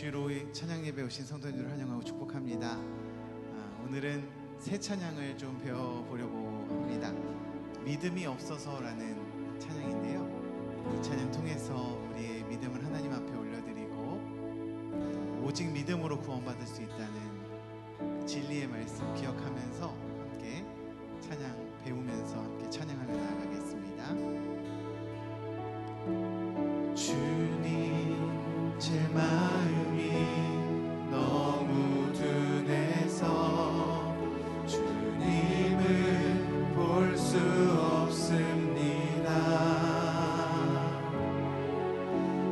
주일오후 찬양 예배 오신 성도님들을 환영하고 축복합니다. 오늘은 새 찬양을 좀 배워보려고 합니다. 믿음이 없어서라는 찬양인데요, 이 찬양 통해서 우리의 믿음을 하나님 앞에 올려드리고 오직 믿음으로 구원받을 수 있다는 진리의 말씀 기억하면서 함께 찬양 배우면서 함께 찬양하며 나아가겠습니다. 주님, 제 마음이 너무 둔해서 주님을 볼 수 없습니다.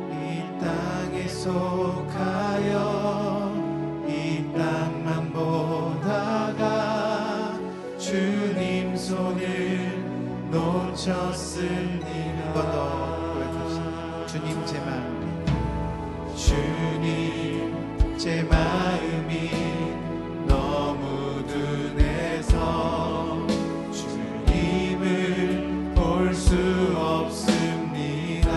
이 땅에 속하여 이 땅만 보다가 주님 손을 놓쳤습니다. 한 번 더 보여주시죠. 주님, 제 마음이, 주님, 제 마음이 너무 둔해서 주님을 볼 수 없습니다.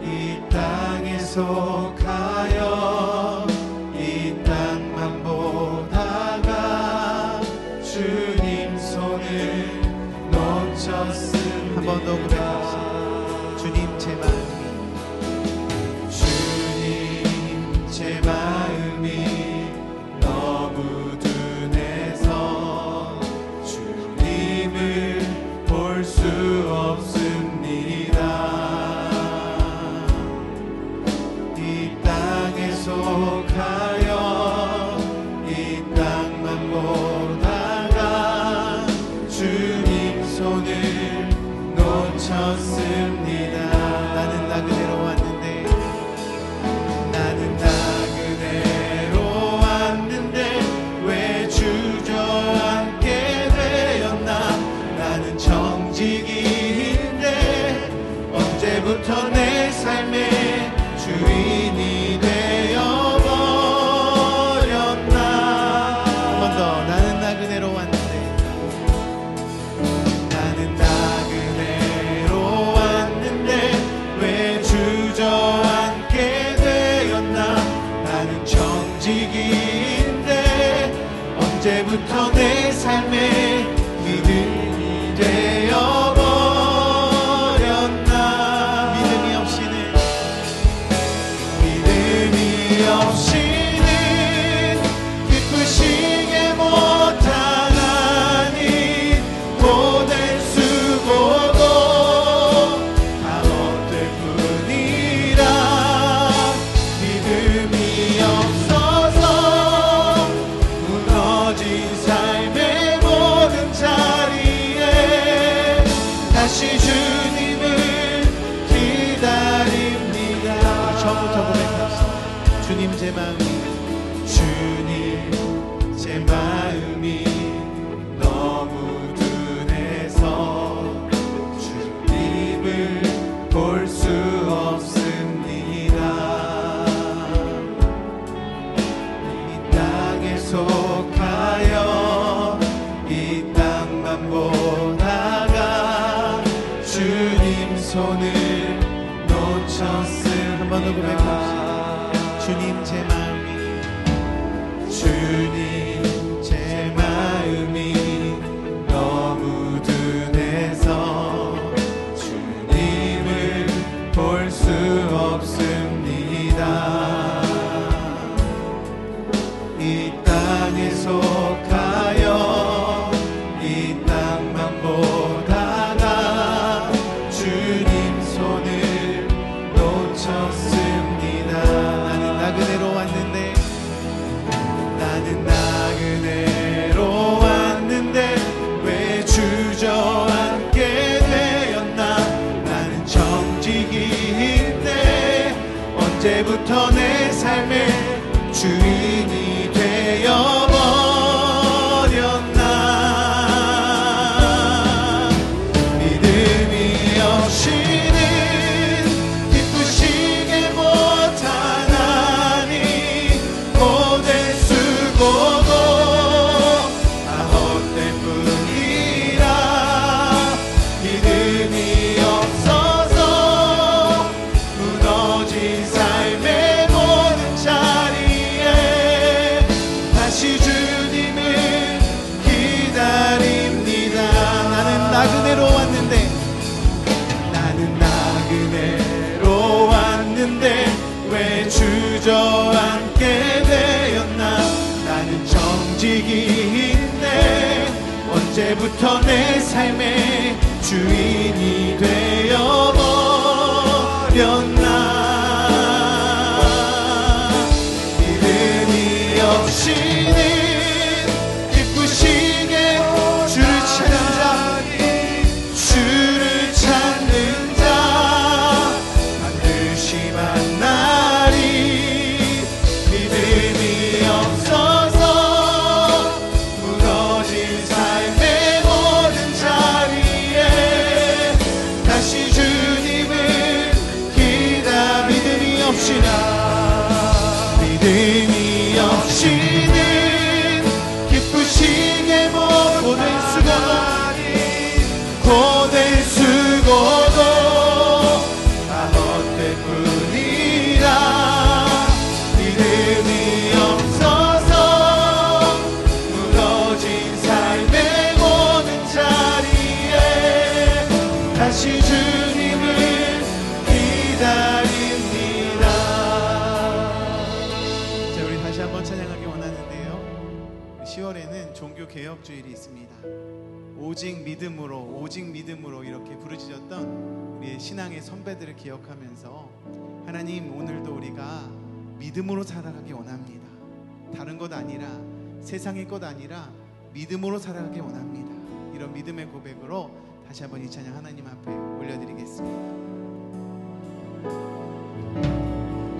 이 땅에 속하여 이 땅만 보다가 주님 손을 놓쳤습니다. 한 번 더 고백합시다. 주님, 제 마음이, 주님, 제 마음이 너무 둔해서 주님을 볼 수 없습니다. 이 땅에 속하여 이 땅만 보다가 주님 손을 놓쳤습니다. 나는 나 그대로 왔는데, 나는 나 그대로 왔는데 왜 주저앉게 되었나. 나는 정직인데 언제부터 내 삶의 주인이 되어버렸나. 한 번 더. 나는 나 그대로 왔는데, 나는 나 그대로 왔는데 왜 주저앉게 되었나. 나는 정직인데 언제부터 내 삶의 믿음이 되어버렸나. 믿음이 없이는 기쁘시게 못하나니 고된 수고도 다 얻을 뿐이라. 믿음이 없어서 무너진 삶의 모든 자리에 다시 주님을 기다립니다. 처음부터 고백합시다. 주님, 제 마음이, 주님, 제 마음이 너무 둔해서 주님을 볼 수 없습니다. 이 땅에 속하여 이 땅만 보다가 주님 손을 놓쳤습니다. 한 번 더 고백합시다. 주님, 제 마음이, 주님, 제 마음이 너무 둔해서 주님을 볼 수 없습니다. 이 땅에 속하여 이 땅만 보다가 주님 손을 놓쳤습니다. 나는 나 그대로 왔는데, 언제부터 내 삶의 주인이 되어버렸나. 믿음이 없이는 기쁘시게 주를 찾는 자, 주를 찾는 자 반드시 만나리. 믿음이 없어서 무너진 삶의 모든 자리에 다시 주님을 기다. 믿음이 없이는 기쁘시게 고된 수고도 다 헛될 뿐이라. 믿음이 없어서 무너진 삶의 모든 자리에 다시 주님을 기다립니다. 자, 우리 다시 한번 찬양하기 원하는데요, 10월에는 종교 개혁주일이 있습니다. 오직 믿음으로 이렇게 부르짖었던 우리의 신앙의 선배들을 기억하면서 하나님, 오늘도 우리가 믿음으로 살아가기 원합니다. 다른 것 아니라, 세상의 것 아니라 믿음으로 살아가기 원합니다. 이런 믿음의 고백으로 다시 한번 이 찬양 하나님 앞에 올려드리겠습니다.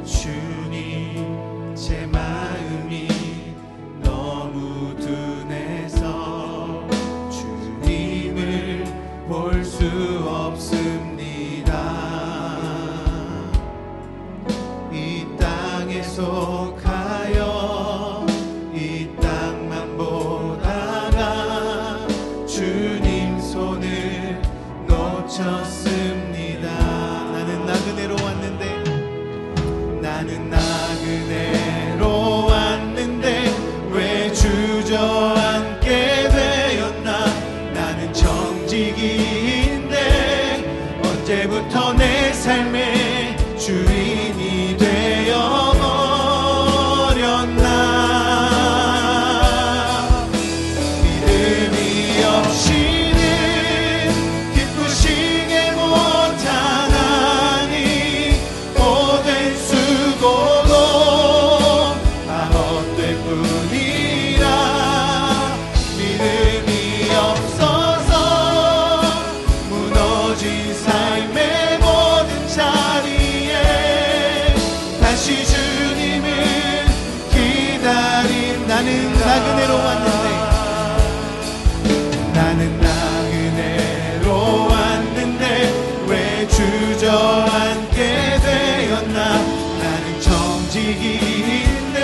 주님, 제 마음이 너무 둔해서 주님을 볼 수 없습니다. 이 땅에 속하여 이 땅만 보다가 주님 손을 놓쳤습니다. 나는 나그네로 왔는데 왜 주저앉게 되었나. 나는 정직인데 언제부터 내 삶의 주인이 되어버렸나. 믿음이 없이는 기쁘시게 못하나니 고된 수고도 다 헛될 뿐이라. 믿음이 없어서 무너진 삶의 모든 자리에 다시 주님을 기다린. 나는 나그네로 왔는데 왜 주저앉게 되었나. 나는 정직인데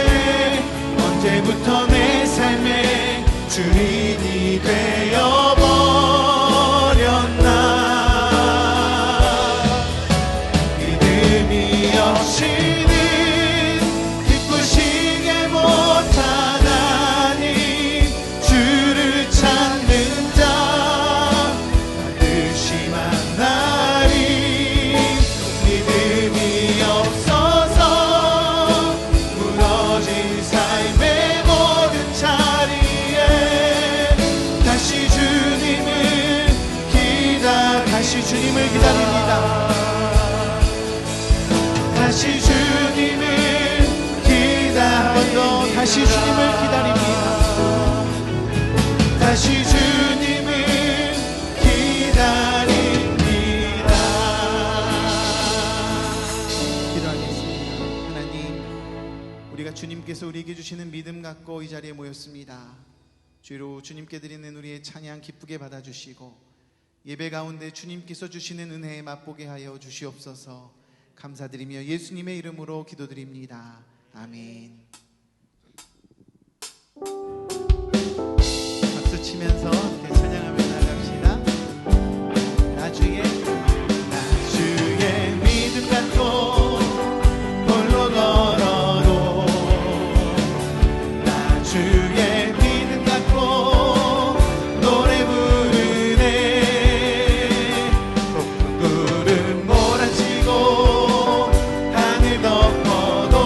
언제부터 내 삶의 주인이 되어버렸나. 믿음이 없이는 기쁘시게 못하나니 주를 찾는 자 반드시 만나리. 믿음이 없어서 무너진 삶의 모든 자리에 다시 주님을 기다립니다. 다시 주님을 한 번 더 다시 주님을 기다립니다. 다시 주님을 기다립니다. 기도하겠습니다. 하나님, 우리가 주님께서 우리에게 주시는 믿음 갖고 이 자리에 모였습니다. 주로 주님께 드리는 우리의 찬양 기쁘게 받아주시고 예배 가운데 주님께서 주시는 은혜에 맛보게 하여 주시옵소서. 감사드리며 예수님의 이름으로 기도드립니다. 아멘. 박수 치면서 함께 찬양하며 나아갑시다. 나주의 믿음 갖고 홀로 걸어도 나주의 믿음 갖고 노래 부르네. 높은 구름 몰아치고 하늘 덮어도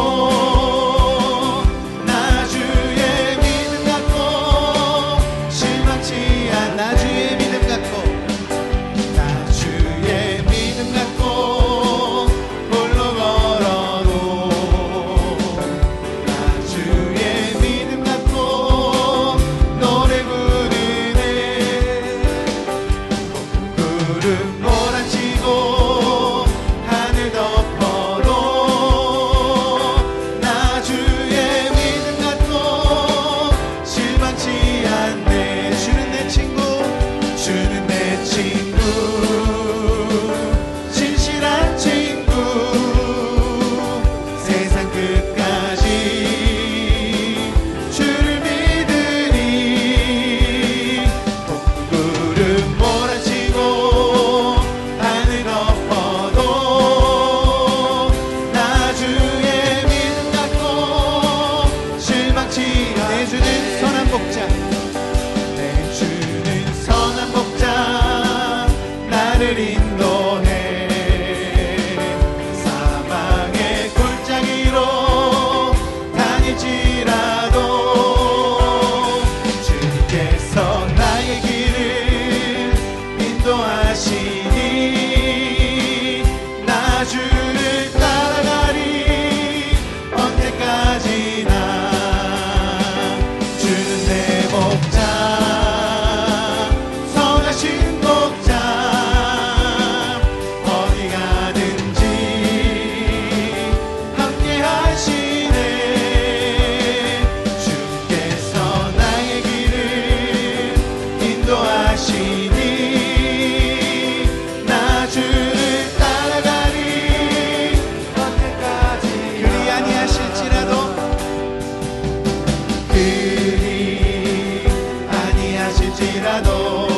할지라도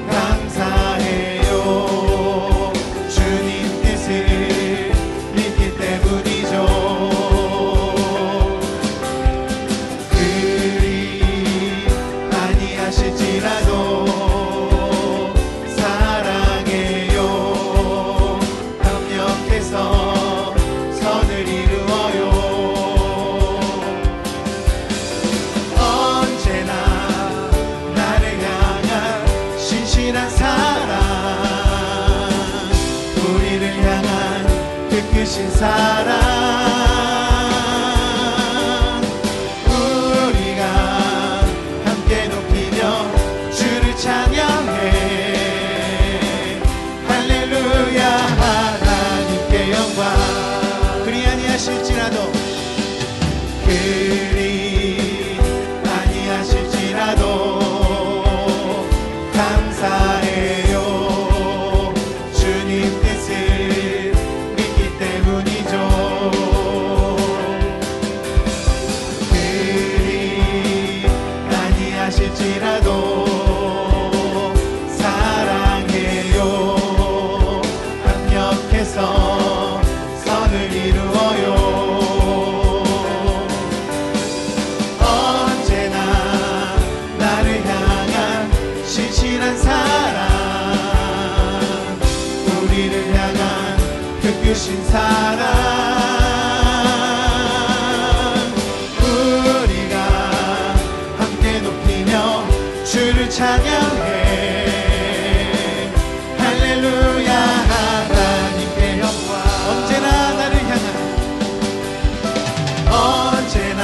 감사해요. 주님 뜻을 믿기 때문이죠. 그리 아니하실지라도 사랑해요. 협력해서 선을 이루어요. 언제나 나를 향한 신실한 사랑, 우리를 향한 그 크신 사랑, 우리가 함께 높이며 주를 찬양해. 할렐루야. 하나님께 영광. 그리 아니하실지라도 그리 아니하실지라도 감사해요. 주님 뜻을 믿기 때문이죠. 그리 아니하실지라도 사랑해요. 협력해서 선을 이루어요. 언제나 나를 향한 신실한 사랑, 우리를 향한 그 크신 사랑, 우리가 함께 높이며 주를 찬양해. 할렐루야. 하나님께 영광. 언제나 나를 향한, 언제나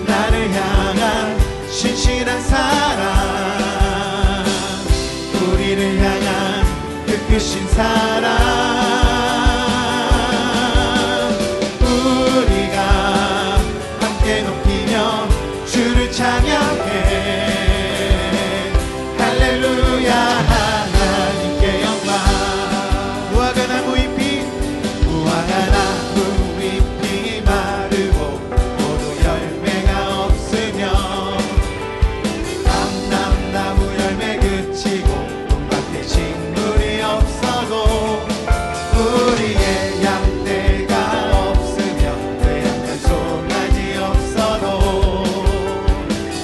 나를 향한 신실한 사랑, 우리를 향한 그 크신 사랑, 우리가 함께 높이며 주를 찬양해. 할렐루야. 하나님께 영광. 무화과 나무 잎이, 무화과 나무 잎이 마르고 포도 열매가 없으며 감람나무 열매 그치고 논밭에 식물이 없어도 우리의 양떼가 없으며 외양간 송아지 없어도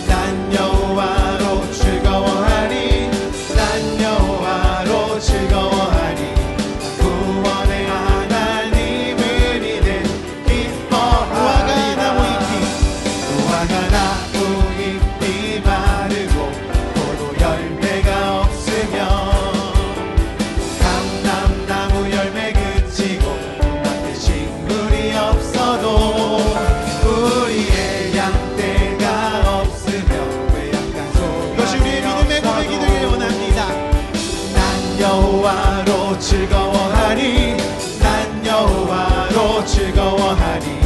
난 여호와로 즐거워하리. 난 여호와로 즐거워하리. 구원의 하나님을 이내 기뻐하리. 무화과 나무 잎이 마르고 포도 열매가 없으며 감람나무 열매 그치고 논밭에 식물이 없어도 우리의 양떼가 없으며 외양간 소가 이것이 우리의 믿음의 고백이 되길 원합니다. 난 여호와로 즐거워하리. 난 여호와로 즐거워하리.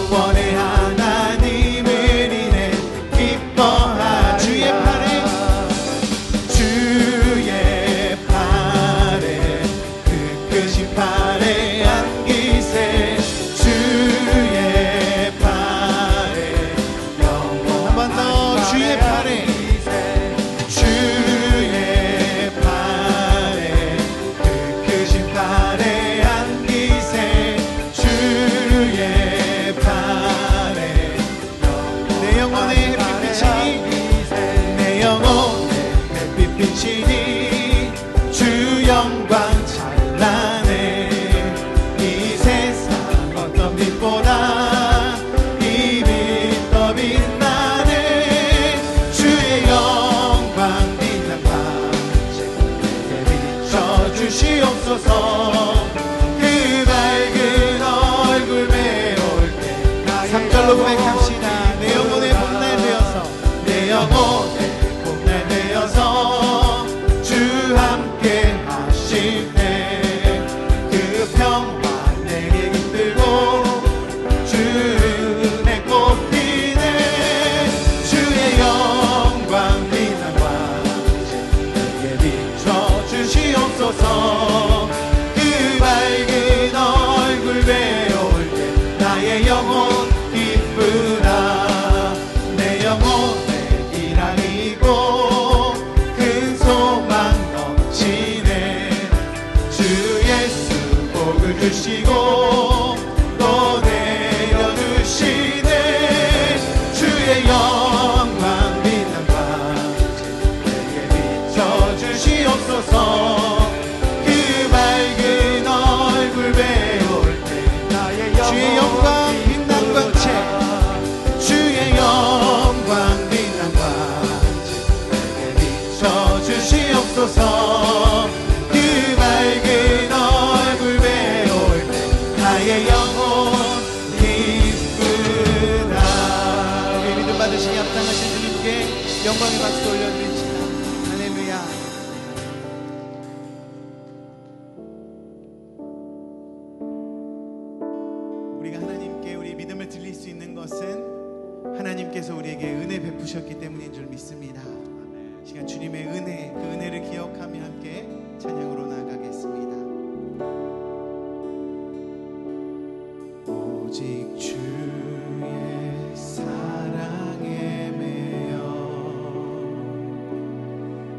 구원의 하나님을 인해 기뻐하리. 주의 팔에 그 크신 팔에 안기세. 주의 팔에 영원 한 번 더. 주의 팔에, 주의 팔에 그 크신 팔에 안기세. 주의 팔에 내 영혼의 햇빛 비치니, 내 영혼의 햇빛 비치니 주 영광 찬란해. 이 세상 어떤 빛보다 이 빛 더 빛나네. 주의 영광 빛난 밤새 내게 비춰주시옵소서. 그 밝은 얼굴 배울 때 3절로 고백합시다. 내 영혼의 봄날 되어서, 내 영혼의 봄날 되어서 주 함께 하실 때 그 평화 내게 깃들고 주 내 꽃피네. 주의 영광 빛난 밤새 내게 비춰주시옵소서. 그 밝은 얼굴 배울 때 나의 영혼 기쁘다. 내 영혼의 기락이 주옵소서. 그 밝은 얼굴 배울 때 나의 영혼 기쁘다. 우리 믿음 받으시니 합당하신 주님께 영광의 박수 올려드립시다. 할렐루야. 우리가 하나님께 우리 믿음을 드릴 수 있는 것은 하나님께서 우리에게 은혜 베푸셨기 때문인 줄 믿습니다. 이 시간 주님의 은혜, 그 은혜를 기억하며 함께 찬양으로 나아가겠습니다. 오직 주의 사랑에 매여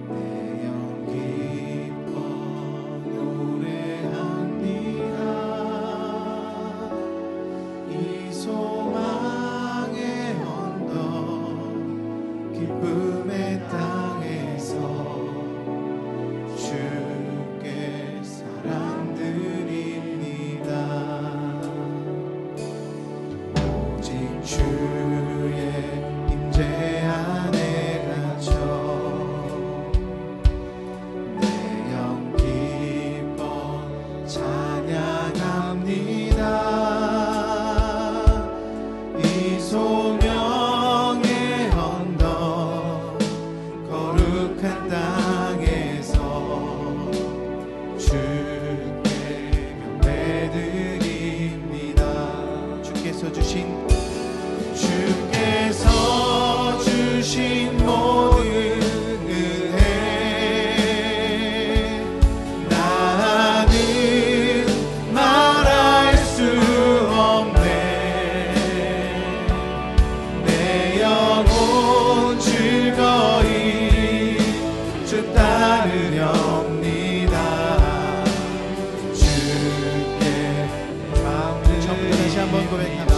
내 영 기뻐 노래합니다. 이 소망의 언덕 기쁨의 땅에서 주께 사랑드립니다. 오직 주의 임재 안에 갇혀 내 영 기뻐 찬양합니다. 이 소명의 언덕 거룩한 땅에서 주께 경배드립니다. 주께서 주신 모든 은혜 나는 말할 수 없네. 내 영혼 즐거이 주 따르렵니다. 주께 마음을 전부 다시 한번 고백합시다.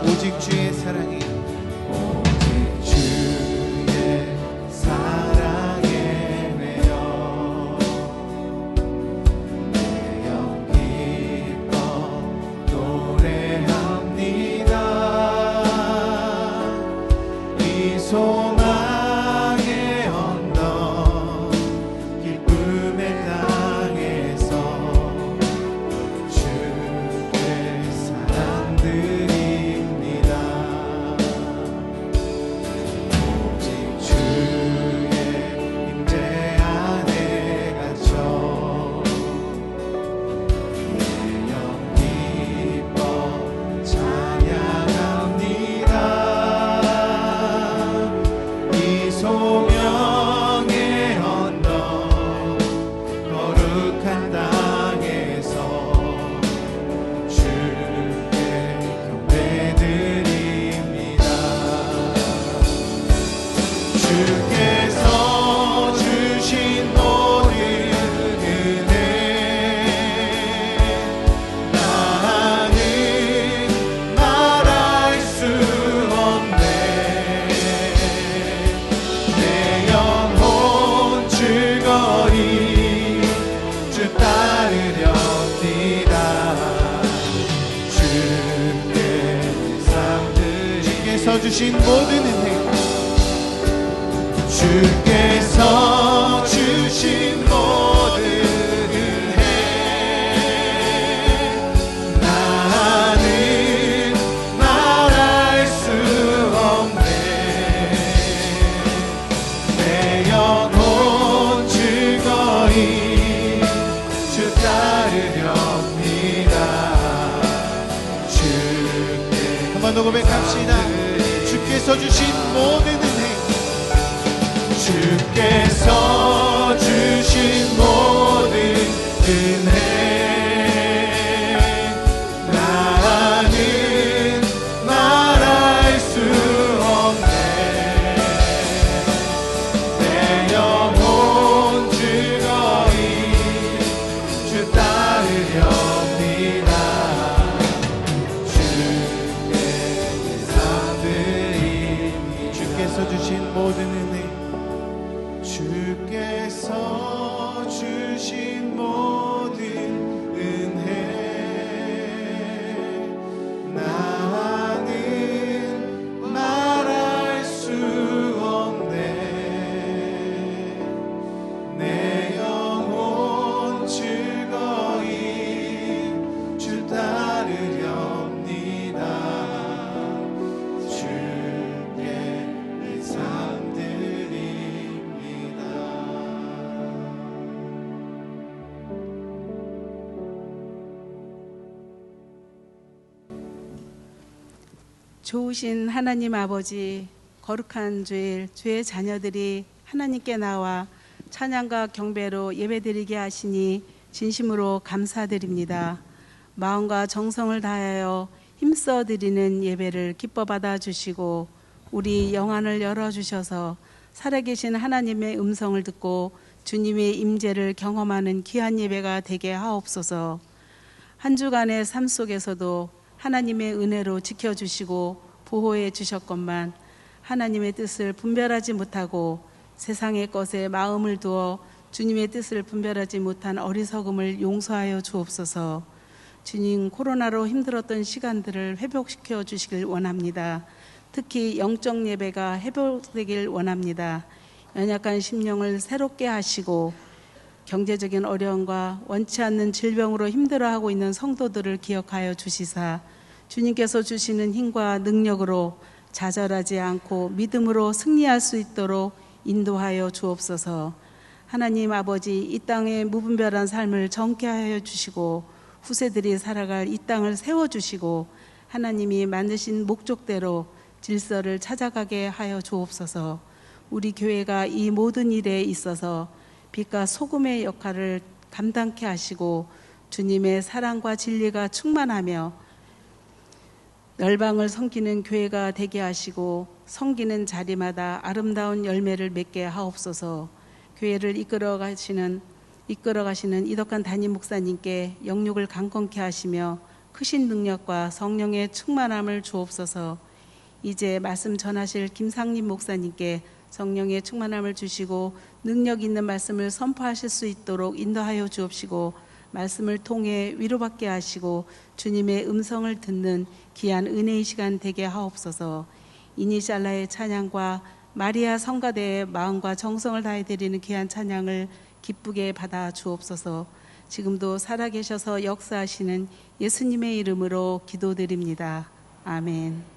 오직 주의 사랑이 오직 주의 사랑에 매여 내 영 기뻐 노래합니다. 이 소망의 언덕 기쁨의 땅에서 주께 사랑드립니다. 오직 주의 임재 안에 갇혀 내 영 기뻐 찬양합니다. 이 소명의 언덕 거룩한 땅에서 주께 경배드립니다. 주께서 주신 모든 은혜 나는 말할 수 없네. 내 영혼 즐거이 주 따르렵니다. 주께 주께서 주신 모든 은혜 주께서 주신 모든 은혜 나는 말할 수 없네. 내 영혼 즐거이 주 따르렵니다. 주께 한번 더 고백합시다. 주께서 주신 모든 은혜 주께서 주신 모든 은혜 나는 말할 수 없네. 내 영혼 즐거이 주 따르렵니다. 주께 감사드리니 주께서 주신 모든 은혜 주께서 주신 모든 은혜 나는 말할 수 없네. 내 좋으신 하나님 아버지, 거룩한 주일, 주의 자녀들이 하나님께 나와 찬양과 경배로 예배드리게 하시니 진심으로 감사드립니다. 마음과 정성을 다하여 힘써 드리는 예배를 기뻐 받아 주시고 우리 영안을 열어주셔서 살아계신 하나님의 음성을 듣고 주님의 임재를 경험하는 귀한 예배가 되게 하옵소서. 한 주간의 삶 속에서도 하나님의 은혜로 지켜주시고 보호해 주셨건만 하나님의 뜻을 분별하지 못하고 세상의 것에 마음을 두어 주님의 뜻을 분별하지 못한 어리석음을 용서하여 주옵소서. 주님, 코로나로 힘들었던 시간들을 회복시켜 주시길 원합니다. 특히 영적 예배가 회복되길 원합니다. 연약한 심령을 새롭게 하시고 경제적인 어려움과 원치 않는 질병으로 힘들어하고 있는 성도들을 기억하여 주시사 주님께서 주시는 힘과 능력으로 좌절하지 않고 믿음으로 승리할 수 있도록 인도하여 주옵소서. 하나님 아버지, 이 땅의 무분별한 삶을 정케 하여 주시고 후세들이 살아갈 이 땅을 세워주시고 하나님이 만드신 목적대로 질서를 찾아가게 하여 주옵소서. 우리 교회가 이 모든 일에 있어서 빛과 소금의 역할을 감당케 하시고 주님의 사랑과 진리가 충만하며 열방을 섬기는 교회가 되게 하시고 섬기는 자리마다 아름다운 열매를 맺게 하옵소서. 교회를 이끌어 가시는 이덕한 담임 목사님께 영육을 강건케 하시며 크신 능력과 성령의 충만함을 주옵소서. 이제 말씀 전하실 김상림 목사님께 성령의 충만함을 주시고 능력 있는 말씀을 선포하실 수 있도록 인도하여 주옵시고 말씀을 통해 위로받게 하시고 주님의 음성을 듣는 귀한 은혜의 시간 되게 하옵소서. 이니샬라의 찬양과 마리아 성가대의 마음과 정성을 다해 드리는 귀한 찬양을 기쁘게 받아 주옵소서. 지금도 살아계셔서 역사하시는 예수님의 이름으로 기도드립니다. 아멘.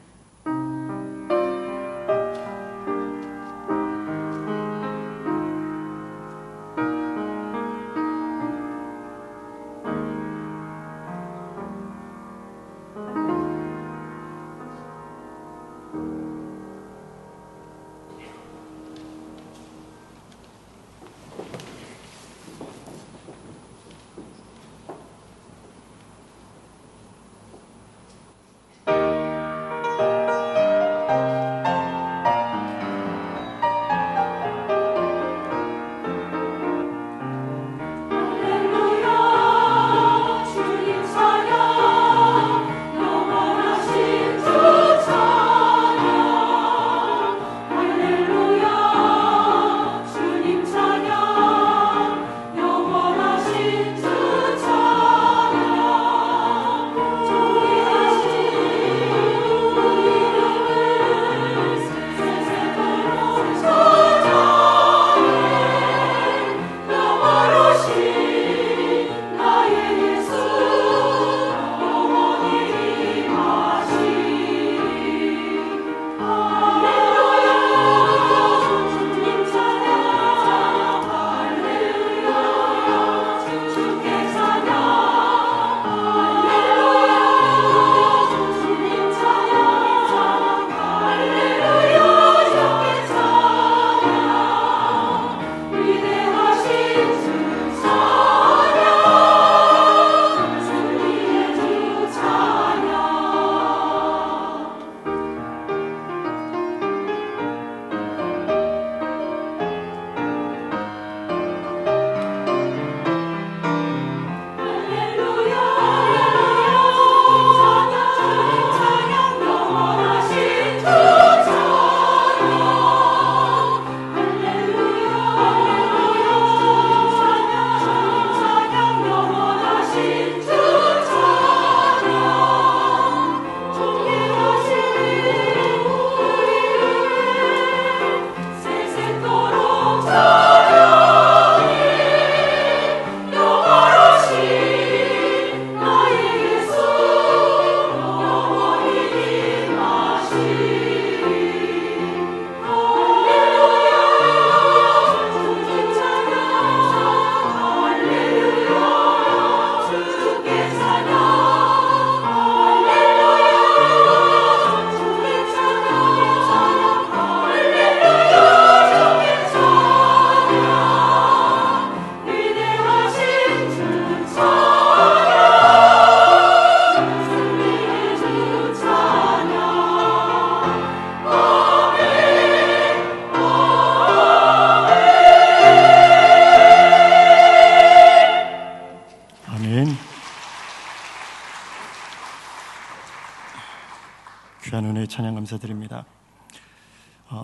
찬양 감사드립니다.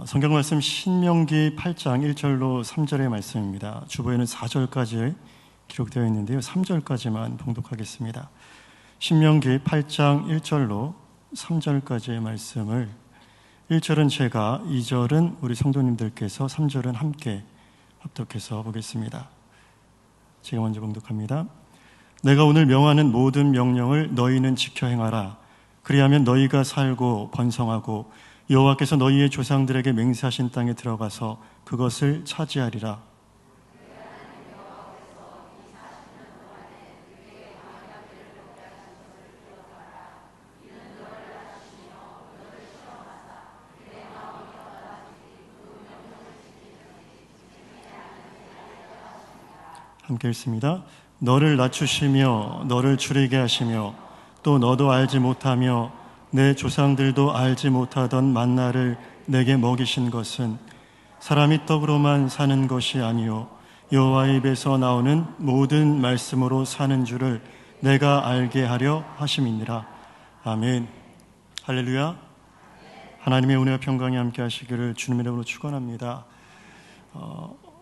성경 말씀 신명기 8장 1절로 3절의 말씀입니다. 주보에는 4절까지 기록되어 있는데요. 3절까지만 봉독하겠습니다. 신명기 8장 1절로 3절까지의 말씀을 1절은 제가, 2절은 우리 성도님들께서, 3절은 함께 합독해서 보겠습니다. 제가 먼저 봉독합니다. 내가 오늘 명하는 모든 명령을 너희는 지켜 행하라. 그리하면 너희가 살고 번성하고 여호와께서 너희의 조상들에게 맹세하신 땅에 들어가서 그것을 차지하리라. 함께 읽습니다. 너를 낮추시며 너를 줄이게 하시며 또 너도 알지 못하며 내 조상들도 알지 못하던 만나를 내게 먹이신 것은 사람이 떡으로만 사는 것이 아니요 여호와의 입에서 나오는 모든 말씀으로 사는 줄을 내가 알게 하려 하심이니라. 아멘. 할렐루야. 하나님의 은혜와 평강이 함께 하시기를 주님의 이름으로 축원합니다.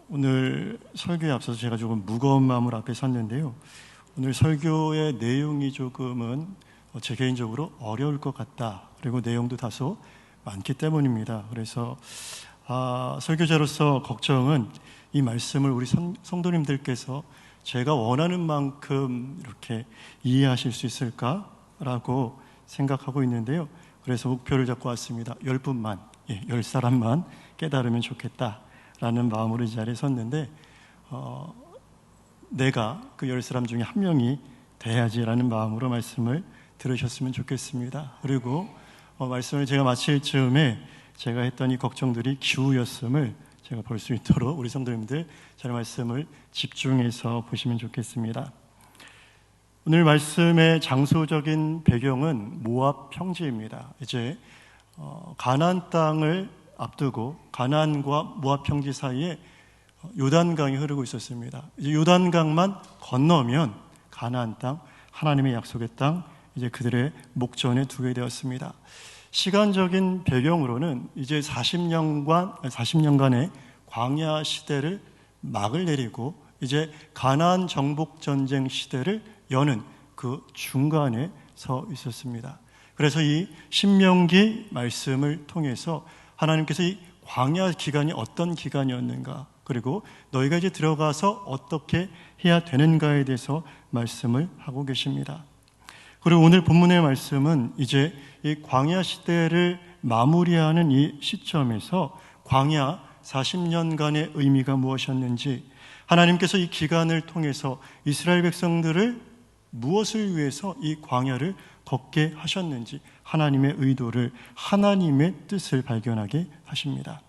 오늘 설교에 앞서서 제가 조금 무거운 마음으로 앞에 섰는데요. 오늘 설교의 내용이 조금은 제 개인적으로 어려울 것 같다. 그리고 내용도 다소 많기 때문입니다. 그래서 설교자로서 걱정은 이 말씀을 우리 성도님들께서 제가 원하는 만큼 이렇게 이해하실 수 있을까라고 생각하고 있는데요. 그래서 목표를 잡고 왔습니다. 10분만, 10사람만 깨달으면 좋겠다라는 마음으로 이 자리에 섰는데 내가 그 10사람 중에 한 명이 돼야지라는 마음으로 말씀을 들으셨으면 좋겠습니다. 그리고 말씀을 제가 마칠 즈음에 제가 했던 이 걱정들이 기우였음을 제가 볼 수 있도록 우리 성도님들 제 말씀을 집중해서 보시면 좋겠습니다. 오늘 말씀의 장소적인 배경은 모압 평지입니다. 이제 가나안 땅을 앞두고 가나안과 모압 평지 사이에 요단강이 흐르고 있었습니다. 이제 요단강만 건너면 가나안 땅, 하나님의 약속의 땅, 이제 그들의 목전에 두게 되었습니다. 시간적인 배경으로는 이제 40년간의 광야 시대를 막을 내리고 이제 가나안 정복 전쟁 시대를 여는 그 중간에 서 있었습니다. 그래서 이 신명기 말씀을 통해서 하나님께서 이 광야 기간이 어떤 기간이었는가, 그리고 너희가 이제 들어가서 어떻게 해야 되는가에 대해서 말씀을 하고 계십니다. 그리고 오늘 본문의 말씀은 이제 이 광야 시대를 마무리하는 이 시점에서 광야 40년간의 의미가 무엇이었는지, 하나님께서 이 기간을 통해서 이스라엘 백성들을 무엇을 위해서 이 광야를 걷게 하셨는지 하나님의 의도를, 하나님의 뜻을 발견하게 하십니다.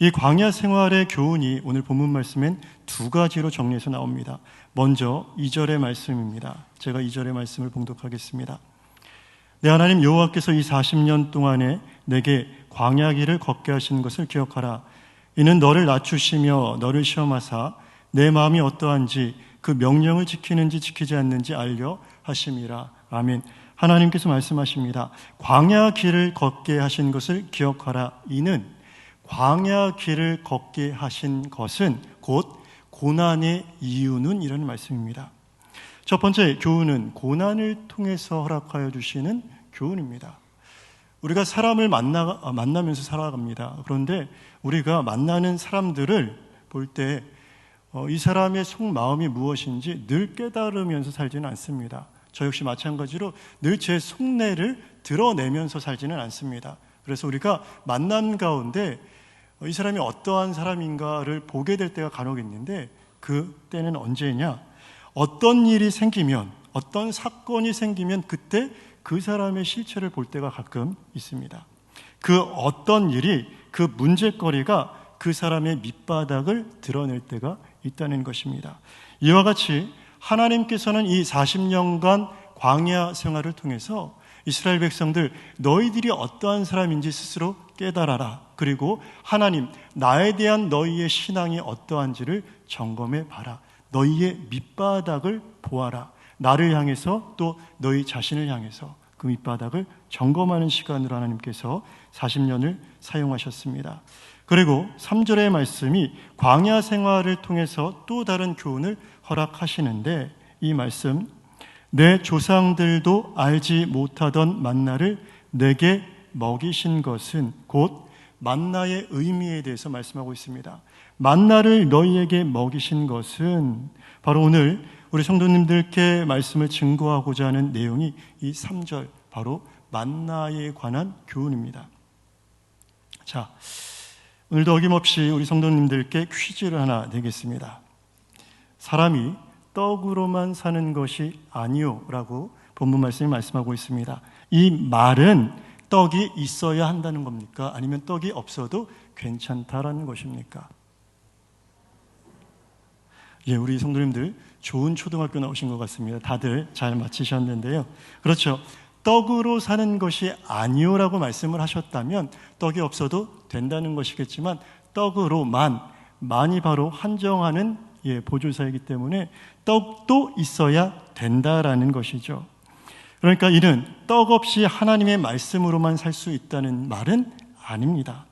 이 광야 생활의 교훈이 오늘 본문 말씀엔 두 가지로 정리해서 나옵니다. 먼저 2절의 말씀입니다. 제가 2절의 말씀을 봉독하겠습니다. 내 하나님 여호와께서 이 40년 동안에 내게 광야 길을 걷게 하신 것을 기억하라. 이는 너를 낮추시며 너를 시험하사 내 마음이 어떠한지 그 명령을 지키는지 지키지 않는지 알려 하심이라. 아멘. 하나님께서 말씀하십니다. 광야 길을 걷게 하신 것을 기억하라. 이는 광야 길을 걷게 하신 것은 곧 고난의 이유는, 이런 말씀입니다. 첫 번째 교훈은 고난을 통해서 허락하여 주시는 교훈입니다. 우리가 사람을 만나면서 살아갑니다. 그런데 우리가 만나는 사람들을 볼 때 이 사람의 속마음이 무엇인지 늘 깨달으면서 살지는 않습니다. 저 역시 마찬가지로 늘 제 속내를 드러내면서 살지는 않습니다. 그래서 우리가 만남 가운데 이 사람이 어떠한 사람인가를 보게 될 때가 간혹 있는데, 그 때는 언제냐? 어떤 일이 생기면, 어떤 사건이 생기면 그때 그 사람의 실체를 볼 때가 가끔 있습니다. 그 어떤 일이, 그 문제거리가 그 사람의 밑바닥을 드러낼 때가 있다는 것입니다. 이와 같이 하나님께서는 이 40년간 광야 생활을 통해서 이스라엘 백성들, 너희들이 어떠한 사람인지 스스로 깨달아라. 그리고 하나님, 나에 대한 너희의 신앙이 어떠한지를 점검해 봐라. 너희의 밑바닥을 보아라. 나를 향해서, 또 너희 자신을 향해서, 그 밑바닥을 점검하는 시간으로 하나님께서 40년을 사용하셨습니다. 그리고 3절의 말씀이 광야 생활을 통해서 또 다른 교훈을 허락하시는데, 이 말씀, 내 조상들도 알지 못하던 만나를 내게 먹이신 것은, 곧 만나의 의미에 대해서 말씀하고 있습니다. 만나를 너희에게 먹이신 것은 바로 오늘 우리 성도님들께 말씀을 증거하고자 하는 내용이 이 3절, 바로 만나에 관한 교훈입니다. 자, 오늘도 어김없이 우리 성도님들께 퀴즈를 하나 내겠습니다. 사람이 떡으로만 사는 것이 아니요 라고 본문 말씀이 말씀하고 있습니다. 이 말은 떡이 있어야 한다는 겁니까? 아니면 떡이 없어도 괜찮다라는 것입니까? 예, 우리 성도님들 좋은 초등학교 나오신 것 같습니다. 다들 잘 맞히셨는데요. 그렇죠. 떡으로 사는 것이 아니요라고 말씀을 하셨다면 떡이 없어도 된다는 것이겠지만, 떡으로만, 만이 바로 한정하는 보조사이기 때문에 떡도 있어야 된다라는 것이죠. 그러니까 이는 떡 없이 하나님의 말씀으로만 살 수 있다는 말은 아닙니다.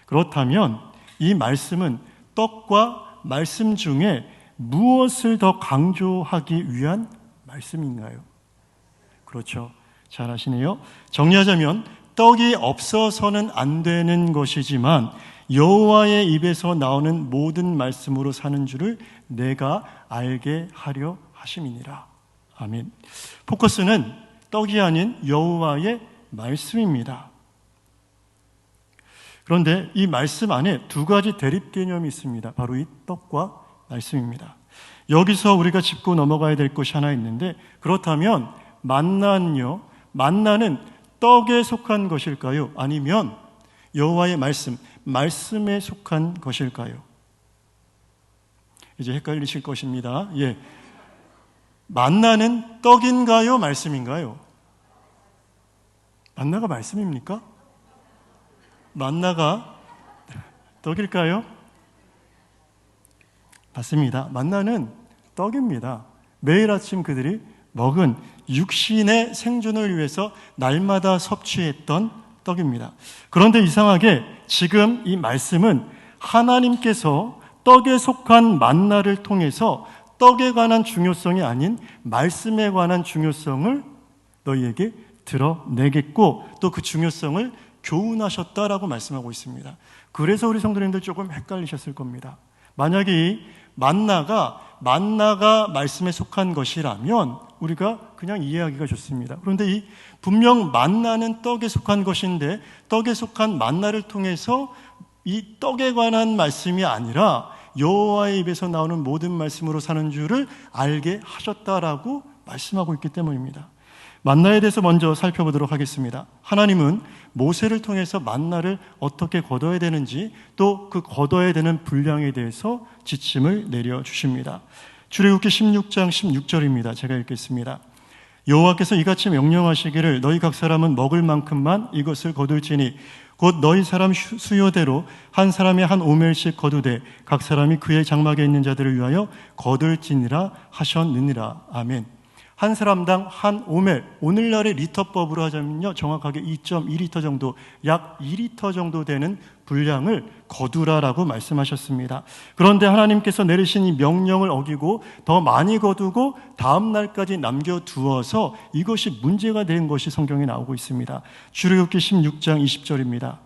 그렇다면 이 말씀은 떡과 말씀 중에 무엇을 더 강조하기 위한 말씀인가요? 그렇죠. 잘 아시네요. 정리하자면 떡이 없어서는 안 되는 것이지만 여호와의 입에서 나오는 모든 말씀으로 사는 줄을 내가 알게 하려 하심이니라. 아멘. 포커스는 떡이 아닌 여호와의 말씀입니다. 그런데 이 말씀 안에 두 가지 대립 개념이 있습니다. 바로 이 떡과 말씀입니다. 여기서 우리가 짚고 넘어가야 될 것이 하나 있는데, 그렇다면 만나는요, 만나는 떡에 속한 것일까요? 아니면 여호와의 말씀에 속한 것일까요? 이제 헷갈리실 것입니다. 예, 만나는 떡인가요? 말씀인가요? 만나가 말씀입니까? 만나가 떡일까요? 맞습니다. 만나는 떡입니다. 매일 아침 그들이 먹은 육신의 생존을 위해서 날마다 섭취했던 떡입니다. 그런데 이상하게 지금 이 말씀은 하나님께서 떡에 속한 만나를 통해서 떡에 관한 중요성이 아닌 말씀에 관한 중요성을 너희에게 드러내겠고 또 그 중요성을 교훈하셨다라고 말씀하고 있습니다. 그래서 우리 성도님들 조금 헷갈리셨을 겁니다. 만약에 이 만나가 말씀에 속한 것이라면 우리가 그냥 이해하기가 좋습니다. 그런데 이 분명 만나는 떡에 속한 것인데 떡에 속한 만나를 통해서 이 떡에 관한 말씀이 아니라 여호와의 입에서 나오는 모든 말씀으로 사는 줄을 알게 하셨다라고 말씀하고 있기 때문입니다. 만나에 대해서 먼저 살펴보도록 하겠습니다. 하나님은 모세를 통해서 만나를 어떻게 거둬야 되는지 또 그 거둬야 되는 분량에 대해서 지침을 내려주십니다. 출애굽기 16장 16절입니다. 제가 읽겠습니다. 여호와께서 이같이 명령하시기를 너희 각 사람은 먹을 만큼만 이것을 거둘지니 곧 너희 사람 수요대로 한 사람이 한 오멜씩 거두되 각 사람이 그의 장막에 있는 자들을 위하여 거둘지니라 하셨느니라. 아멘. 한 사람당 한 오멜, 오늘날의 리터법으로 하자면요 정확하게 2.2리터 정도, 약 2리터 정도 되는 분량을 거두라라고 말씀하셨습니다. 그런데 하나님께서 내리신 이 명령을 어기고 더 많이 거두고 다음 날까지 남겨두어서 이것이 문제가 된 것이 성경에 나오고 있습니다. 출애굽기 16장 20절입니다.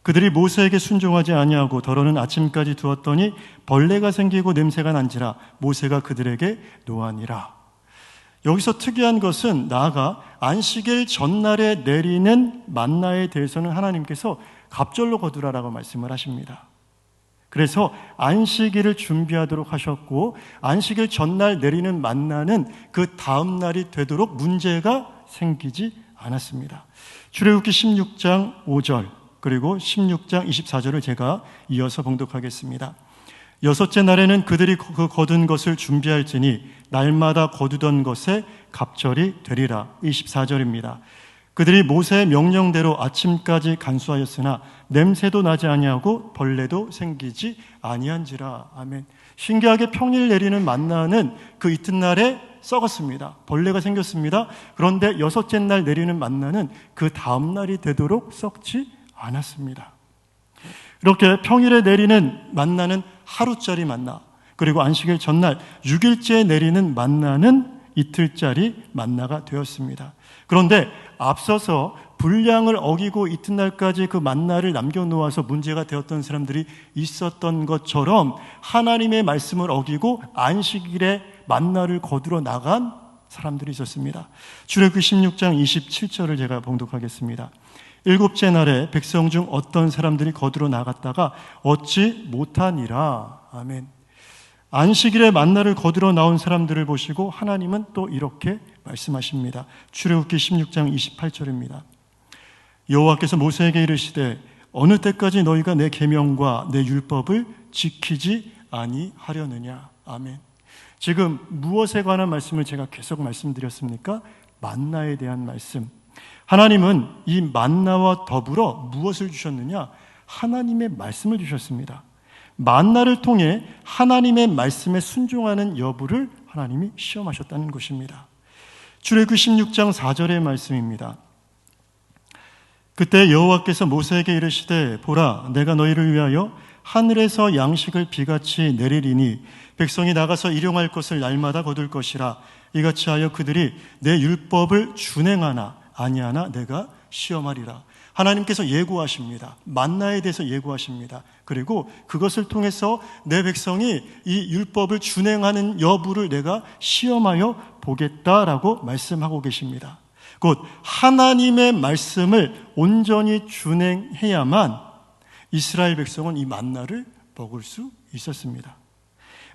그들이 모세에게 순종하지 아니하고 더러는 아침까지 두었더니 벌레가 생기고 냄새가 난지라 모세가 그들에게 노하니라. 여기서 특이한 것은 나아가 안식일 전날에 내리는 만나에 대해서는 하나님께서 갑절로 거두라라고 말씀을 하십니다. 그래서 안식일을 준비하도록 하셨고 안식일 전날 내리는 만나는 그 다음 날이 되도록 문제가 생기지 않았습니다. 출애굽기 16장 5절 그리고 16장 24절을 제가 이어서 봉독하겠습니다. 여섯째 날에는 그들이 그 거둔 것을 준비할지니 날마다 거두던 것에 갑절이 되리라. 24절입니다. 그들이 모세의 명령대로 아침까지 간수하였으나 냄새도 나지 아니하고 벌레도 생기지 아니한지라. 아멘. 신기하게 평일 내리는 만나는 그 이튿날에 썩었습니다. 벌레가 생겼습니다. 그런데 여섯째 날 내리는 만나는 그 다음 날이 되도록 썩지 않았습니다. 이렇게 평일에 내리는 만나는 하루짜리 만나, 그리고 안식일 전날 6일째에 내리는 만나는 이틀짜리 만나가 되었습니다. 그런데 앞서서 분량을 어기고 이튿날까지 그 만나를 남겨놓아서 문제가 되었던 사람들이 있었던 것처럼 하나님의 말씀을 어기고 안식일에 만나를 거두러 나간 사람들이 있었습니다. 출애굽기 16장 27절을 제가 봉독하겠습니다. 일곱째 날에 백성 중 어떤 사람들이 거두러 나갔다가 얻지 못하니라. 아멘. 안식일에 만나를 거두러 나온 사람들을 보시고 하나님은 또 이렇게 말씀하십니다. 출애굽기 16장 28절입니다. 여호와께서 모세에게 이르시되 어느 때까지 너희가 내 계명과 내 율법을 지키지 아니하려느냐. 아멘. 지금 무엇에 관한 말씀을 제가 계속 말씀드렸습니까? 만나에 대한 말씀. 하나님은 이 만나와 더불어 무엇을 주셨느냐? 하나님의 말씀을 주셨습니다. 만나를 통해 하나님의 말씀에 순종하는 여부를 하나님이 시험하셨다는 것입니다. 출애굽기 16장 4절의 말씀입니다. 그때 여호와께서 모세에게 이르시되 보라 내가 너희를 위하여 하늘에서 양식을 비같이 내리리니 백성이 나가서 일용할 것을 날마다 거둘 것이라. 이같이 하여 그들이 내 율법을 준행하나 아니하나 내가 시험하리라. 하나님께서 예고하십니다. 만나에 대해서 예고하십니다. 그리고 그것을 통해서 내 백성이 이 율법을 준행하는 여부를 내가 시험하여 보겠다라고 말씀하고 계십니다. 곧 하나님의 말씀을 온전히 준행해야만 이스라엘 백성은 이 만나를 먹을 수 있었습니다.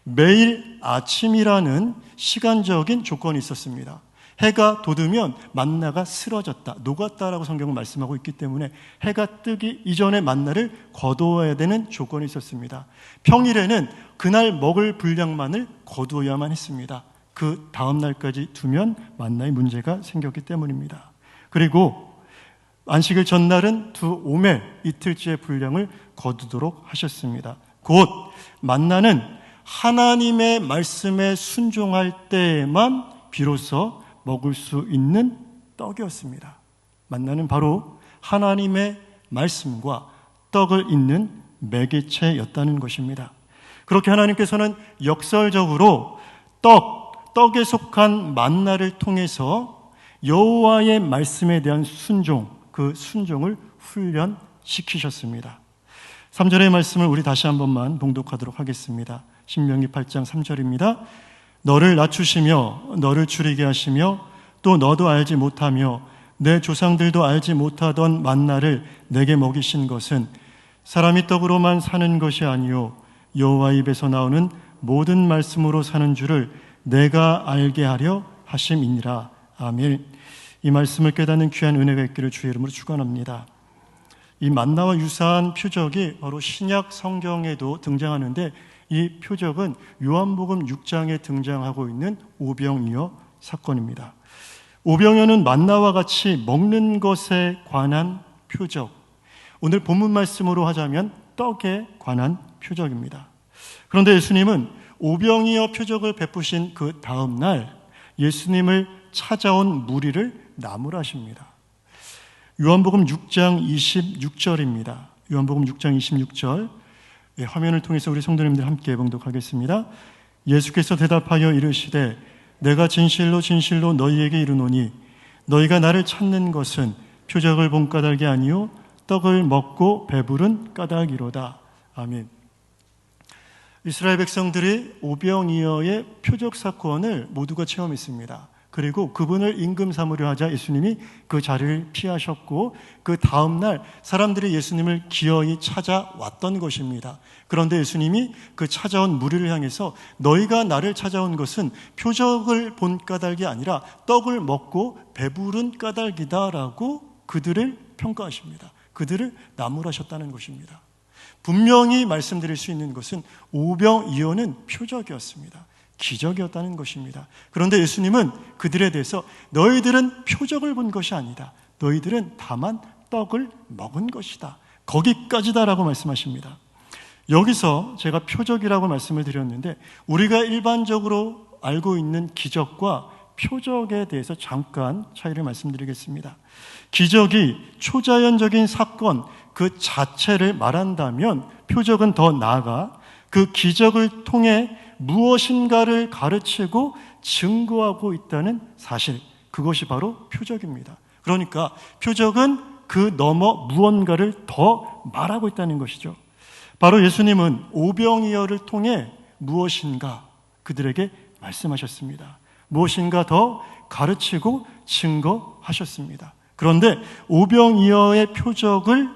매일 아침이라는 시간적인 조건이 있었습니다. 해가 돋으면 만나가 쓰러졌다, 녹았다라고 성경은 말씀하고 있기 때문에 해가 뜨기 이전에 만나를 거두어야 되는 조건이 있었습니다. 평일에는 그날 먹을 분량만을 거두어야만 했습니다. 그 다음 날까지 두면 만나의 문제가 생겼기 때문입니다. 그리고 안식일 전날은 두 오멜, 이틀째 분량을 거두도록 하셨습니다. 곧 만나는 하나님의 말씀에 순종할 때에만 비로소 먹을 수 있는 떡이었습니다. 만나는 바로 하나님의 말씀과 떡을 잇는 매개체였다는 것입니다. 그렇게 하나님께서는 역설적으로 떡에 속한 만나를 통해서 여호와의 말씀에 대한 순종, 그 순종을 훈련시키셨습니다. 3절의 말씀을 우리 다시 한 번만 봉독하도록 하겠습니다. 신명기 8장 3절입니다. 너를 낮추시며 너를 줄이게 하시며 또 너도 알지 못하며 내 조상들도 알지 못하던 만나를 내게 먹이신 것은 사람이 떡으로만 사는 것이 아니요 여호와 입에서 나오는 모든 말씀으로 사는 줄을 내가 알게 하려 하심이니라. 아멘. 이 말씀을 깨닫는 귀한 은혜가 있기를 주의 이름으로 축원합니다. 이 만나와 유사한 표적이 바로 신약 성경에도 등장하는데 이 표적은 요한복음 6장에 등장하고 있는 오병이어 사건입니다. 오병이어는 만나와 같이 먹는 것에 관한 표적, 오늘 본문 말씀으로 하자면 떡에 관한 표적입니다. 그런데 예수님은 오병이어 표적을 베푸신 그 다음 날 예수님을 찾아온 무리를 나무라십니다. 요한복음 6장 26절입니다. 요한복음 6장 26절, 화면을 통해서 우리 성도님들 함께 봉독하겠습니다. 예수께서 대답하여 이르시되 내가 진실로 진실로 너희에게 이르노니 너희가 나를 찾는 것은 표적을 본 까닭이 아니요 떡을 먹고 배부른 까닭이로다. 아멘. 이스라엘 백성들이 오병이어의 표적 사건을 모두가 체험했습니다. 그리고 그분을 임금 삼으려 하자 예수님이 그 자리를 피하셨고 그 다음 날 사람들이 예수님을 기어이 찾아왔던 것입니다. 그런데 예수님이 그 찾아온 무리를 향해서 너희가 나를 찾아온 것은 표적을 본 까닭이 아니라 떡을 먹고 배부른 까닭이다라고 그들을 평가하십니다. 그들을 나무라셨다는 것입니다. 분명히 말씀드릴 수 있는 것은 오병이어는 표적이었습니다. 기적이었다는 것입니다. 그런데 예수님은 그들에 대해서 너희들은 표적을 본 것이 아니다. 너희들은 다만 떡을 먹은 것이다. 거기까지다라고 말씀하십니다. 여기서 제가 표적이라고 말씀을 드렸는데 우리가 일반적으로 알고 있는 기적과 표적에 대해서 잠깐 차이를 말씀드리겠습니다. 기적이 초자연적인 사건 그 자체를 말한다면 표적은 더 나아가 그 기적을 통해 무엇인가를 가르치고 증거하고 있다는 사실, 그것이 바로 표적입니다. 그러니까 표적은 그 너머 무언가를 더 말하고 있다는 것이죠. 바로 예수님은 오병이어를 통해 무엇인가 그들에게 말씀하셨습니다. 무엇인가 더 가르치고 증거하셨습니다. 그런데 오병이어의 표적을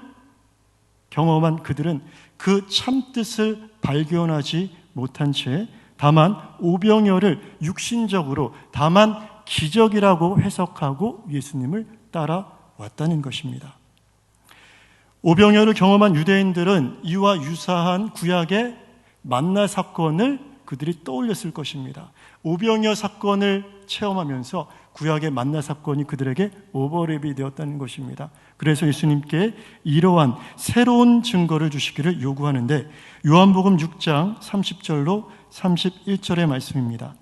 경험한 그들은 그 참뜻을 발견하지 못한 채 다만 오병이어를 육신적으로 다만 기적이라고 해석하고 예수님을 따라왔다는 것입니다. 오병이어를 경험한 유대인들은 이와 유사한 구약의 만나 사건을 그들이 떠올렸을 것입니다. 오병이어 사건을 체험하면서 구약의 만나 사건이 그들에게 오버랩이 되었다는 것입니다. 그래서 예수님께 이러한 새로운 증거를 주시기를 요구하는데 요한복음 6장 30절로 31절의 말씀입니다.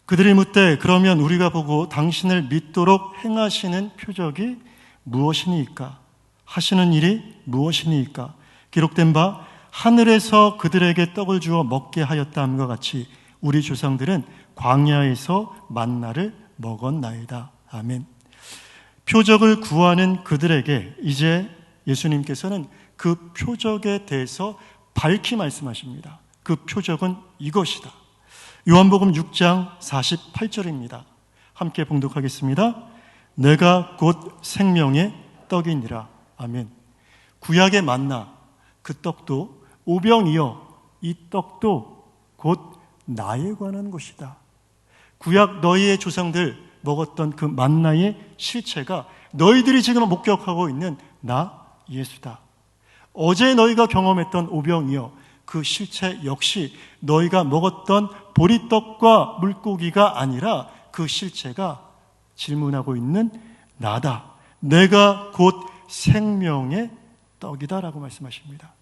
그들이 묻되 그러면 우리가 보고 당신을 믿도록 행하시는 표적이 무엇이니까? 하시는 일이 무엇이니까? 기록된 바 하늘에서 그들에게 떡을 주어 먹게 하였다 함과 같이 우리 조상들은 광야에서 만나를 먹었나이다. 아멘. 표적을 구하는 그들에게 이제 예수님께서는 그 표적에 대해서 밝히 말씀하십니다. 그 표적은 이것이다. 요한복음 6장 48절입니다. 함께 봉독하겠습니다. 내가 곧 생명의 떡이니라. 아멘. 구약의 만나, 그 떡도 오병이어, 이 떡도 곧 나에 관한 것이다. 구약 너희의 조상들 먹었던 그 만나의 실체가 너희들이 지금 목격하고 있는 나 예수다. 어제 너희가 경험했던 오병이어, 그 실체 역시 너희가 먹었던 보리떡과 물고기가 아니라 그 실체가 질문하고 있는 나다. 내가 곧 생명의 떡이다라고 말씀하십니다.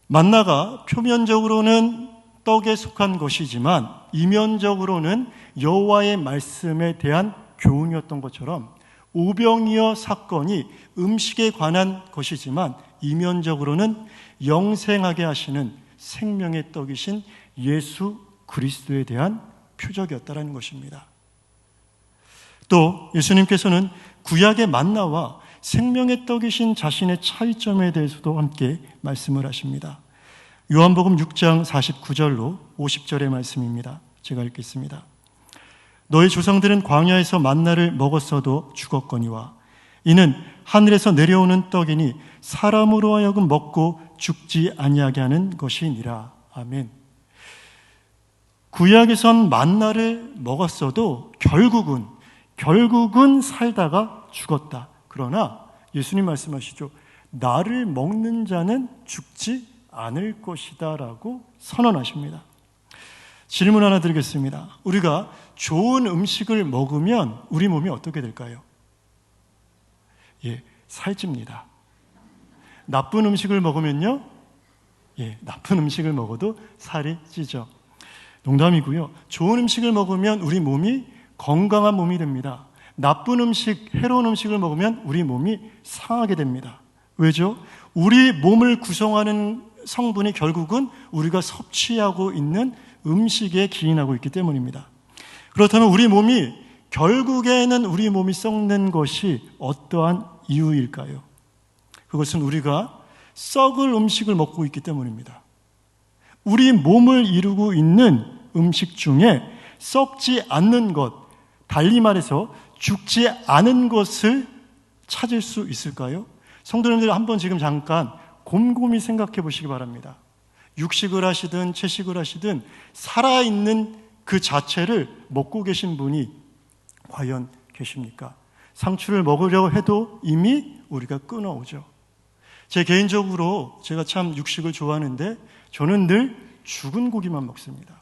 만나가 표면적으로는 떡에 속한 것이지만 이면적으로는 여호와의 말씀에 대한 교훈이었던 것처럼 오병이어 사건이 음식에 관한 것이지만 이면적으로는 영생하게 하시는 생명의 떡이신 예수 그리스도에 대한 표적이었다는 것입니다. 또 예수님께서는 구약의 만나와 생명의 떡이신 자신의 차이점에 대해서도 함께 말씀을 하십니다. 요한복음 6장 49절로 50절의 말씀입니다. 제가 읽겠습니다. 너희 조상들은 광야에서 만나를 먹었어도 죽었거니와 이는 하늘에서 내려오는 떡이니 사람으로 하여금 먹고 죽지 아니하게 하는 것이니라. 아멘. 구약에선 만나를 먹었어도 결국은 살다가 죽었다. 그러나 예수님 말씀하시죠. 나를 먹는 자는 죽지 않을 것이다 라고 선언하십니다. 질문 하나 드리겠습니다. 우리가 좋은 음식을 먹으면 우리 몸이 어떻게 될까요? 살찝니다. 나쁜 음식을 먹으면요? 나쁜 음식을 먹어도 살이 찌죠. 농담이고요. 좋은 음식을 먹으면 우리 몸이 건강한 몸이 됩니다. 나쁜 음식, 해로운 음식을 먹으면 우리 몸이 상하게 됩니다. 왜죠? 우리 몸을 구성하는 성분이 결국은 우리가 섭취하고 있는 음식에 기인하고 있기 때문입니다. 그렇다면 결국에는 우리 몸이 썩는 것이 어떠한 이유일까요? 그것은 우리가 썩을 음식을 먹고 있기 때문입니다. 우리 몸을 이루고 있는 음식 중에 썩지 않는 것, 달리 말해서 죽지 않은 것을 찾을 수 있을까요? 성도님들 한번 지금 잠깐 곰곰이 생각해 보시기 바랍니다. 육식을 하시든 채식을 하시든 살아있는 그 자체를 먹고 계신 분이 과연 계십니까? 상추를 먹으려고 해도 이미 우리가 끊어오죠. 제 개인적으로 제가 참 육식을 좋아하는데 저는 늘 죽은 고기만 먹습니다.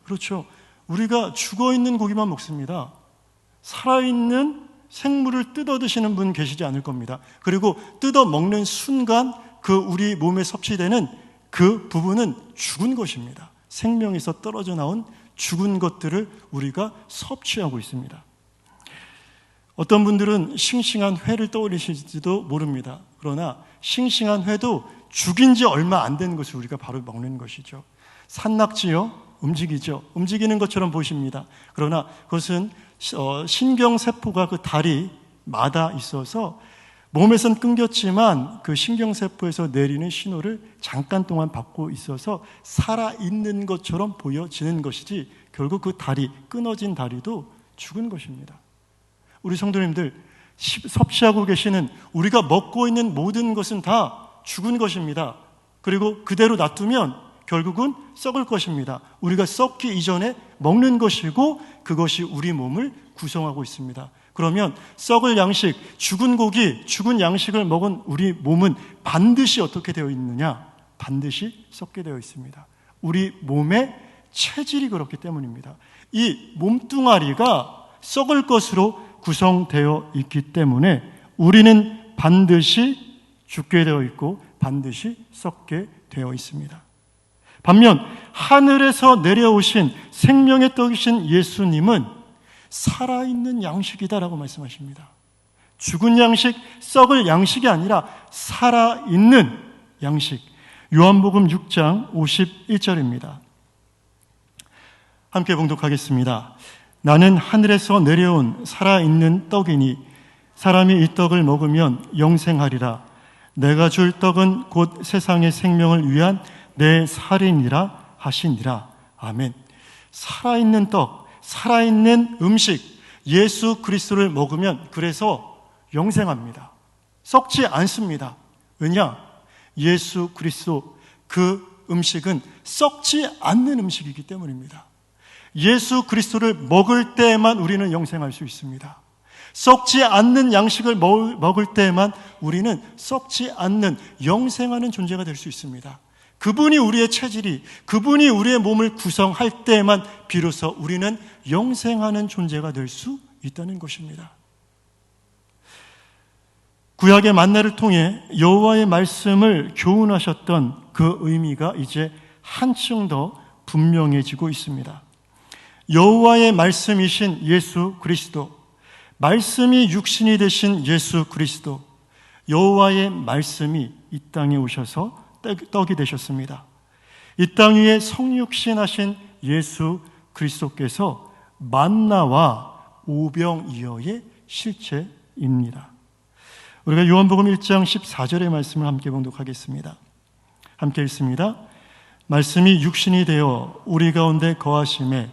그렇죠. 우리가 죽어있는 고기만 먹습니다. 살아있는 생물을 뜯어 드시는 분 계시지 않을 겁니다. 그리고 뜯어 먹는 순간 그 우리 몸에 섭취되는 그 부분은 죽은 것입니다. 생명에서 떨어져 나온 죽은 것들을 우리가 섭취하고 있습니다. 어떤 분들은 싱싱한 회를 떠올리실지도 모릅니다. 그러나 싱싱한 회도 죽인 지 얼마 안 된 것을 우리가 바로 먹는 것이죠. 산낙지요, 움직이죠. 움직이는 것처럼 보십니다. 그러나 그것은 신경세포가 그 다리마다 있어서 몸에선 끊겼지만 그 신경세포에서 내리는 신호를 잠깐 동안 받고 있어서 살아있는 것처럼 보여지는 것이지 결국 그 다리, 끊어진 다리도 죽은 것입니다. 우리 성도님들, 섭취하고 계시는 우리가 먹고 있는 모든 것은 다 죽은 것입니다. 그리고 그대로 놔두면 결국은 썩을 것입니다. 우리가 썩기 이전에 먹는 것이고 그것이 우리 몸을 구성하고 있습니다. 그러면 썩을 양식, 죽은 고기, 죽은 양식을 먹은 우리 몸은 반드시 어떻게 되어 있느냐? 반드시 썩게 되어 있습니다. 우리 몸의 체질이 그렇기 때문입니다. 이 몸뚱아리가 썩을 것으로 구성되어 있기 때문에 우리는 반드시 죽게 되어 있고 반드시 썩게 되어 있습니다. 반면 하늘에서 내려오신 생명의 떡이신 예수님은 살아있는 양식이다라고 말씀하십니다. 죽은 양식, 썩을 양식이 아니라 살아있는 양식. 요한복음 6장 51절입니다. 함께 봉독하겠습니다. 나는 하늘에서 내려온 살아있는 떡이니 사람이 이 떡을 먹으면 영생하리라. 내가 줄 떡은 곧 세상의 생명을 위한 내 살이니라 하시니라. 아멘. 살아있는 떡, 살아있는 음식, 예수 그리스도를 먹으면 그래서 영생합니다. 썩지 않습니다. 왜냐? 예수 그리스도 그 음식은 썩지 않는 음식이기 때문입니다. 예수 그리스도를 먹을 때에만 우리는 영생할 수 있습니다. 썩지 않는 양식을 먹을 때에만 우리는 썩지 않는 영생하는 존재가 될 수 있습니다. 그분이 우리의 체질이, 그분이 우리의 몸을 구성할 때에만 비로소 우리는 영생하는 존재가 될 수 있다는 것입니다. 구약의 만나를 통해 여호와의 말씀을 교훈하셨던 그 의미가 이제 한층 더 분명해지고 있습니다. 여호와의 말씀이신 예수 그리스도, 말씀이 육신이 되신 예수 그리스도, 여호와의 말씀이 이 땅에 오셔서 떡이 되셨습니다. 이 땅 위에 성육신하신 예수 그리스도께서 만나와 오병이어의 실체입니다. 우리가 요한복음 1장 14절의 말씀을 함께 봉독하겠습니다. 함께 읽습니다. 말씀이 육신이 되어 우리 가운데 거하심에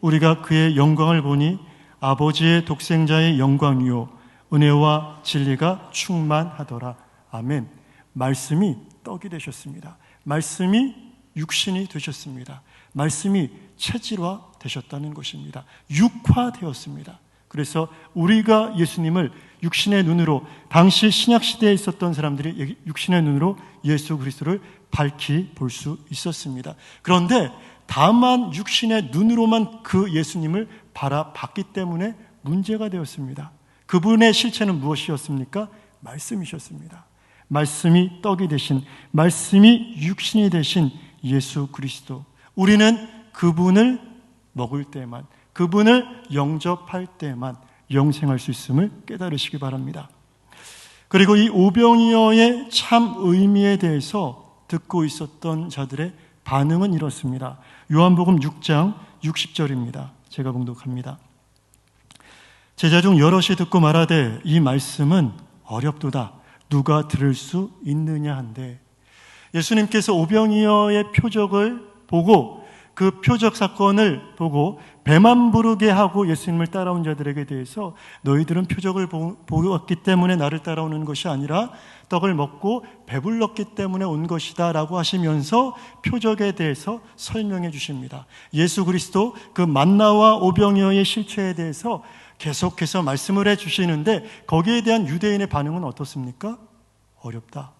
우리가 그의 영광을 보니 아버지의 독생자의 영광이요 은혜와 진리가 충만하더라. 아멘. 말씀이 떡이 되셨습니다. 말씀이 육신이 되셨습니다. 말씀이 체질화 되셨다는 것입니다. 육화되었습니다. 그래서 우리가 예수님을 육신의 눈으로, 당시 신약시대에 있었던 사람들이 육신의 눈으로 예수 그리스도를 밝히 볼 수 있었습니다. 그런데 다만 육신의 눈으로만 그 예수님을 바라봤기 때문에 문제가 되었습니다. 그분의 실체는 무엇이었습니까? 말씀이셨습니다. 말씀이 떡이 되신, 말씀이 육신이 되신 예수 그리스도. 우리는 그분을 먹을 때만, 그분을 영접할 때만 영생할 수 있음을 깨달으시기 바랍니다. 그리고 이 오병이어의 참 의미에 대해서 듣고 있었던 자들의 반응은 이렇습니다. 요한복음 6장 60절입니다. 제가 봉독합니다. 제자 중 여럿이 듣고 말하되 이 말씀은 어렵도다. 누가 들을 수 있느냐 한데, 예수님께서 오병이어의 표적을 보고 그 표적 사건을 보고 배만 부르게 하고 예수님을 따라온 자들에게 대해서 너희들은 표적을 보았기 때문에 나를 따라오는 것이 아니라 떡을 먹고 배불렀기 때문에 온 것이다 라고 하시면서 표적에 대해서 설명해 주십니다. 예수 그리스도 그 만나와 오병이어의 실체에 대해서 계속해서 말씀을 해 주시는데 거기에 대한 유대인의 반응은 어떻습니까? 어렵다.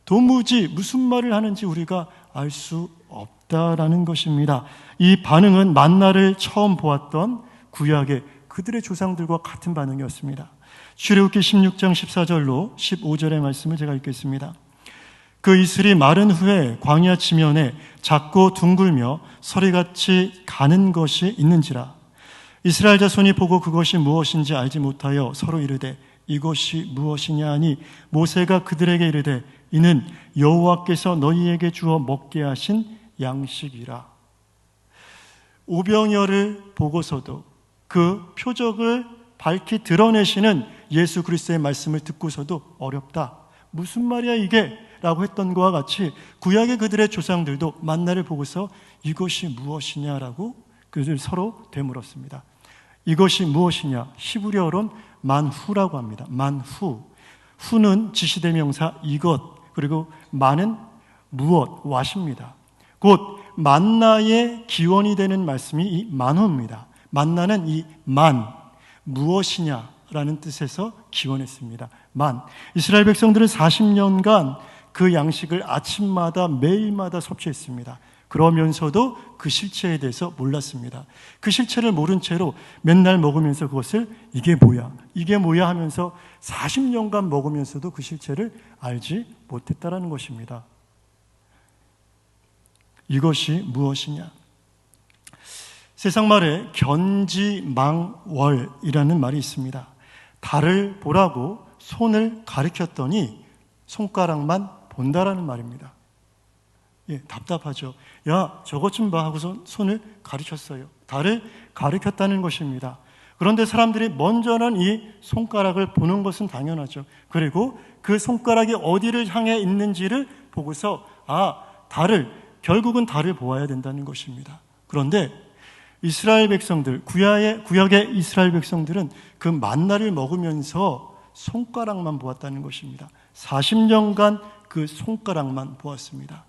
도무지 무슨 말을 하는지 우리가 알 수 없다라는 것입니다. 이 반응은 만나를 처음 보았던 구약의 그들의 조상들과 같은 반응이었습니다. 출애굽기 16장 14절로 15절의 말씀을 제가 읽겠습니다. 그 이슬이 마른 후에 광야 지면에 작고 둥글며 서리같이 가는 것이 있는지라. 이스라엘 자손이 보고 그것이 무엇인지 알지 못하여 서로 이르되 이것이 무엇이냐 하니 모세가 그들에게 이르되 이는 여호와께서 너희에게 주어 먹게 하신 양식이라. 오병이어를 보고서도 그 표적을 밝히 드러내시는 예수 그리스도의 말씀을 듣고서도 어렵다. 무슨 말이야 이게? 라고 했던 것과 같이 구약의 그들의 조상들도 만나를 보고서 이것이 무엇이냐라고 그들 서로 되물었습니다. 이것이 무엇이냐? 히브리어로는 만후라고 합니다. 만후. 후는 지시대명사 이것, 그리고 만은 무엇, 왓입니다. 곧 만나의 기원이 되는 말씀이 이 만후입니다. 만나는 이 만, 무엇이냐라는 뜻에서 기원했습니다. 만. 이스라엘 백성들은 40년간 그 양식을 아침마다 매일마다 섭취했습니다. 그러면서도 그 실체에 대해서 몰랐습니다. 그 실체를 모른 채로 맨날 먹으면서 그것을 이게 뭐야 하면서 40년간 먹으면서도 그 실체를 알지 못했다라는 것입니다. 이것이 무엇이냐? 세상 말에 견지망월이라는 말이 있습니다. 달을 보라고 손을 가리켰더니 손가락만 본다라는 말입니다. 예, 답답하죠. 야, 저것 좀 봐 하고서 손을 가리켰어요. 달을 가리켰다는 것입니다. 그런데 사람들이 먼저는 이 손가락을 보는 것은 당연하죠. 그리고 그 손가락이 어디를 향해 있는지를 보고서 결국은 달을 보아야 된다는 것입니다. 그런데 이스라엘 백성들, 구약의 이스라엘 백성들은 그 만나를 먹으면서 손가락만 보았다는 것입니다. 40년간 그 손가락만 보았습니다.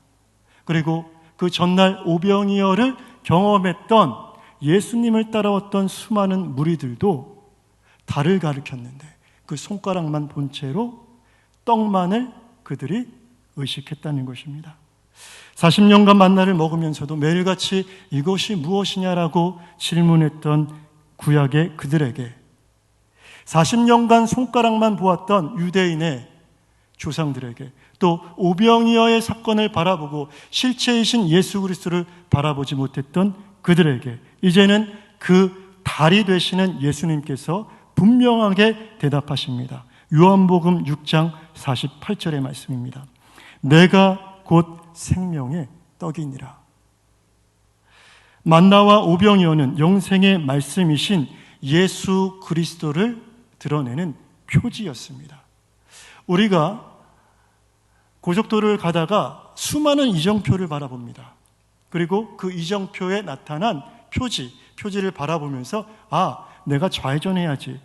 그리고 그 전날 오병이어를 경험했던 예수님을 따라왔던 수많은 무리들도 달을 가리켰는데 그 손가락만 본 채로 떡만을 그들이 의식했다는 것입니다. 40년간 만나를 먹으면서도 매일같이 이것이 무엇이냐라고 질문했던 구약의 그들에게 40년간 손가락만 보았던 유대인의 조상들에게 또 오병이어의 사건을 바라보고 실체이신 예수 그리스도를 바라보지 못했던 그들에게 이제는 그 달이 되시는 예수님께서 분명하게 대답하십니다. 요한복음 6장 48절의 말씀입니다. 내가 곧 생명의 떡이니라. 만나와 오병이어는 영생의 말씀이신 예수 그리스도를 드러내는 표지였습니다. 우리가 고속도로를 가다가 수많은 이정표를 바라봅니다. 그리고 그 이정표에 나타난 표지를 바라보면서 내가 좌회전해야지.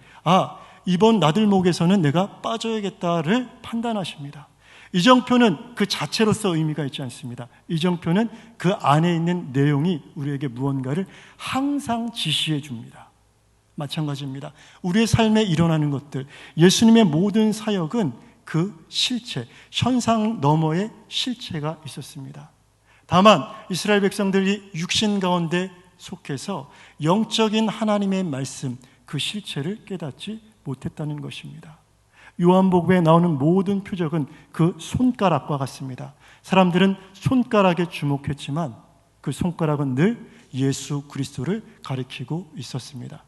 이번 나들목에서는 내가 빠져야겠다를 판단하십니다. 이정표는 그 자체로서 의미가 있지 않습니다. 이정표는 그 안에 있는 내용이 우리에게 무언가를 항상 지시해 줍니다. 마찬가지입니다. 우리의 삶에 일어나는 것들, 예수님의 모든 사역은 그 실체, 현상 너머의 실체가 있었습니다. 다만 이스라엘 백성들이 육신 가운데 속해서 영적인 하나님의 말씀, 그 실체를 깨닫지 못했다는 것입니다. 요한복음에 나오는 모든 표적은 그 손가락과 같습니다. 사람들은 손가락에 주목했지만 그 손가락은 늘 예수 그리스도를 가리키고 있었습니다.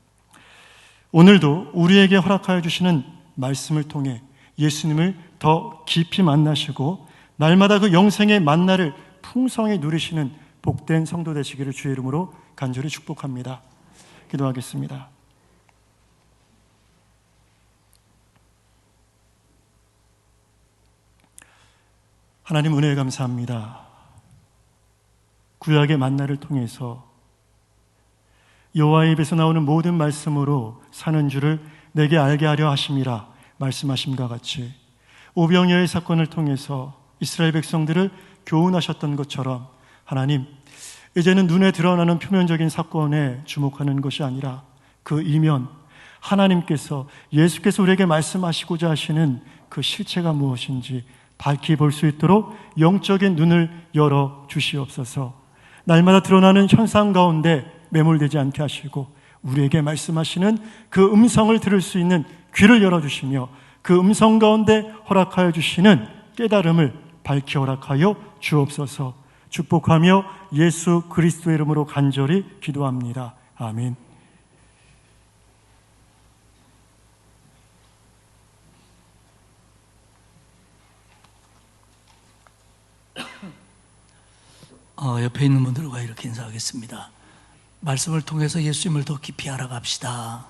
오늘도 우리에게 허락하여 주시는 말씀을 통해 예수님을 더 깊이 만나시고 날마다 그 영생의 만나를 풍성히 누리시는 복된 성도 되시기를 주의 이름으로 간절히 축복합니다. 기도하겠습니다. 하나님 은혜에 감사합니다. 구약의 만나를 통해서 여호와의 입에서 나오는 모든 말씀으로 사는 줄을 내게 알게 하려 하심이라 말씀하심과 같이 오병이어의 사건을 통해서 이스라엘 백성들을 교훈하셨던 것처럼 하나님, 이제는 눈에 드러나는 표면적인 사건에 주목하는 것이 아니라 그 이면 하나님께서, 예수께서 우리에게 말씀하시고자 하시는 그 실체가 무엇인지 밝히 볼 수 있도록 영적인 눈을 열어 주시옵소서. 날마다 드러나는 현상 가운데 매몰되지 않게 하시고 우리에게 말씀하시는 그 음성을 들을 수 있는 귀를 열어주시며 그 음성 가운데 허락하여 주시는 깨달음을 밝히 허락하여 주옵소서. 축복하며 예수 그리스도의 이름으로 간절히 기도합니다. 아멘. 옆에 있는 분들과 이렇게 인사하겠습니다. 말씀을 통해서 예수님을 더 깊이 알아갑시다.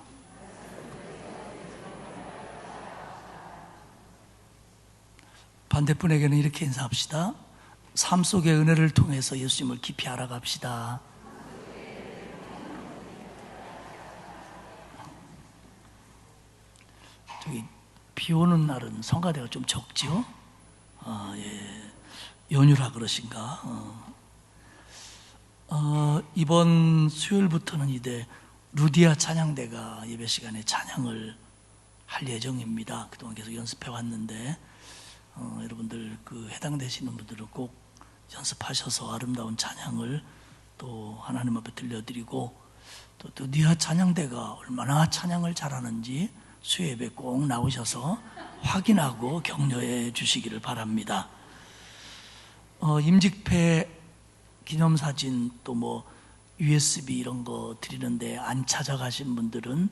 반대분에게는 이렇게 인사합시다. 삶 속의 은혜를 통해서 예수님을 깊이 알아갑시다. 저기 비 오는 날은 성가대가 좀 적지요? 예. 연휴라 그러신가? 이번 수요일부터는 이제 루디아 찬양대가 예배 시간에 찬양을 할 예정입니다. 그동안 계속 연습해 왔는데 여러분들 그 해당되시는 분들은 꼭 연습하셔서 아름다운 찬양을 또 하나님 앞에 들려드리고, 또 루디아 찬양대가 얼마나 찬양을 잘하는지 수요 예배 꼭 나오셔서 확인하고 격려해 주시기를 바랍니다. 임직패 기념사진 또 뭐 USB 이런 거 드리는데 안 찾아가신 분들은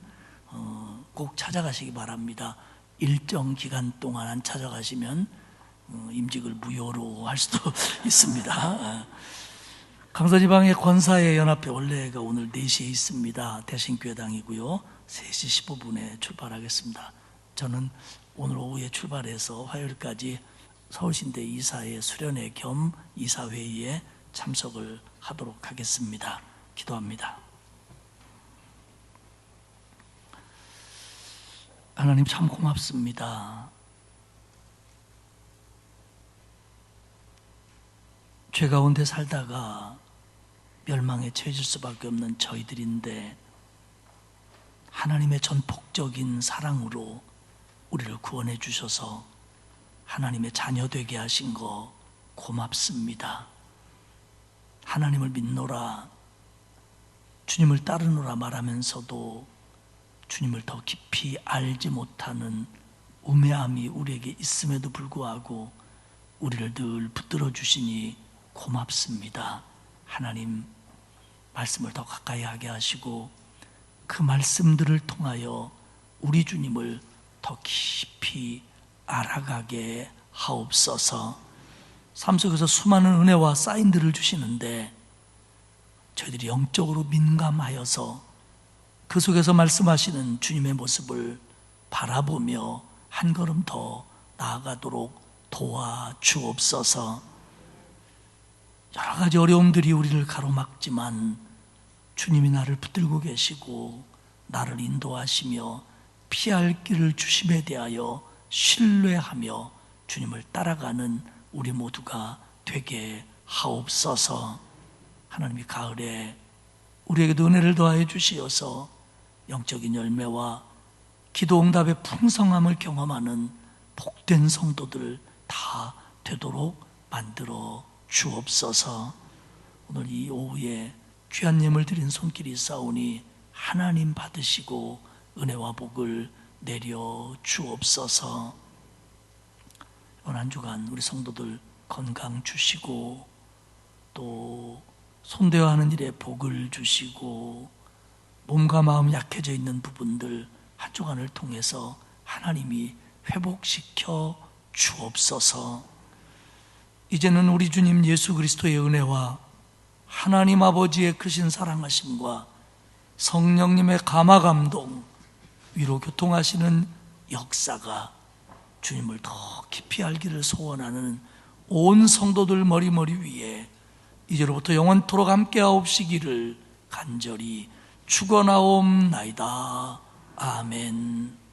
꼭 찾아가시기 바랍니다. 일정 기간 동안 안 찾아가시면 임직을 무효로 할 수도 있습니다. 강서지방의 권사회 연합회 원래가 오늘 4시에 있습니다. 대신교회당이고요. 3시 15분에 출발하겠습니다. 저는 오늘 오후에 출발해서 화요일까지 서울신대 이사회 수련회 겸 이사회의에 참석을 하도록 하겠습니다. 기도합니다. 하나님 참 고맙습니다. 죄 가운데 살다가 멸망에 처해질 수밖에 없는 저희들인데 하나님의 전폭적인 사랑으로 우리를 구원해 주셔서 하나님의 자녀 되게 하신 거 고맙습니다. 하나님을 믿노라, 주님을 따르노라 말하면서도 주님을 더 깊이 알지 못하는 우매함이 우리에게 있음에도 불구하고 우리를 늘 붙들어 주시니 고맙습니다. 하나님, 말씀을 더 가까이 하게 하시고 그 말씀들을 통하여 우리 주님을 더 깊이 알아가게 하옵소서. 삶 속에서 수많은 은혜와 사인들을 주시는데 저희들이 영적으로 민감하여서 그 속에서 말씀하시는 주님의 모습을 바라보며 한 걸음 더 나아가도록 도와주옵소서. 여러 가지 어려움들이 우리를 가로막지만 주님이 나를 붙들고 계시고 나를 인도하시며 피할 길을 주심에 대하여 신뢰하며 주님을 따라가는 우리 모두가 되게 하옵소서. 하나님이 가을에 우리에게도 은혜를 더하여 주시어서 영적인 열매와 기도 응답의 풍성함을 경험하는 복된 성도들 다 되도록 만들어 주옵소서. 오늘 이 오후에 귀한 예물 드린 손길이 있사오니 하나님 받으시고 은혜와 복을 내려 주옵소서. 이번 한 주간 우리 성도들 건강 주시고 또 손대어 하는 일에 복을 주시고 몸과 마음 약해져 있는 부분들 한 주간을 통해서 하나님이 회복시켜 주옵소서. 이제는 우리 주님 예수 그리스도의 은혜와 하나님 아버지의 크신 사랑하심과 성령님의 감화감동, 위로 교통하시는 역사가 주님을 더 깊이 알기를 소원하는 온 성도들 머리머리 위에 이제로부터 영원토록 함께하옵시기를 간절히 축원하옵나이다. 아멘.